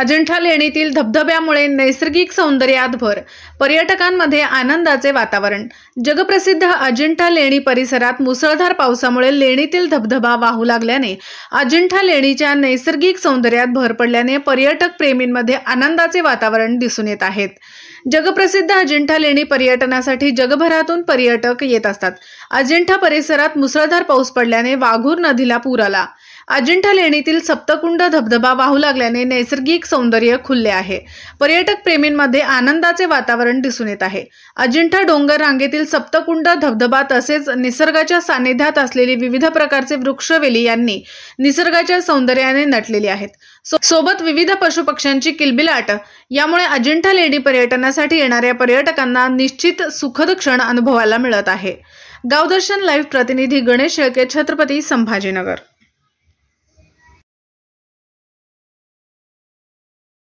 अजिंठा लेणीतील धबधब्यामुळे नैसर्गिक सौंदर्यात भर, पर्यटकांमध्ये आनंदाचे वातावरण। जगप्रसिद्ध अजिंठा लेणी परिसरात मुसळधार पावसामुळे लेणीतील धबधबा वाहू लागल्याने अजिंठा लेणीच्या नैसर्गिक सौंदर्यात भर पडल्याने पर्यटक प्रेमींमध्ये आनंदाचे वातावरण दिसून येत आहेत। जगप्रसिद्ध अजिंठा लेणी पर्यटनासाठी जगभरातून पर्यटक येत असतात। अजिंठा परिसरात मुसळधार पाऊस पडल्याने वाघूर नदीला पूर आला। अजिंठा लेणीतील सप्तकुंड धबधबा वाहू लागल्याने नैसर्गिक सौंदर्य खुलले आहे। पर्यटक प्रेमींमध्ये आनंदाचे वातावरण दिसून येत आहे। अजिंठा डोंगर रांगेतील सप्तकुंड धबधबा तसेच निसर्गाच्या सानिध्यात असलेली विविध प्रकारचे वृक्षवेली यांनी निसर्गाच्या सौंदर्याने नटलेली आहेत। सोबत विविध पशुपक्ष्यांची किलबिलाट यामुळे अजिंठा लेणी पर्यटनासाठी येणाऱ्या पर्यटकांना निश्चित सुखद क्षण अनुभवायला मिळत आहे। गावदर्शन लाईव्ह प्रतिनिधी गणेश शेळके, छत्रपती संभाजीनगर।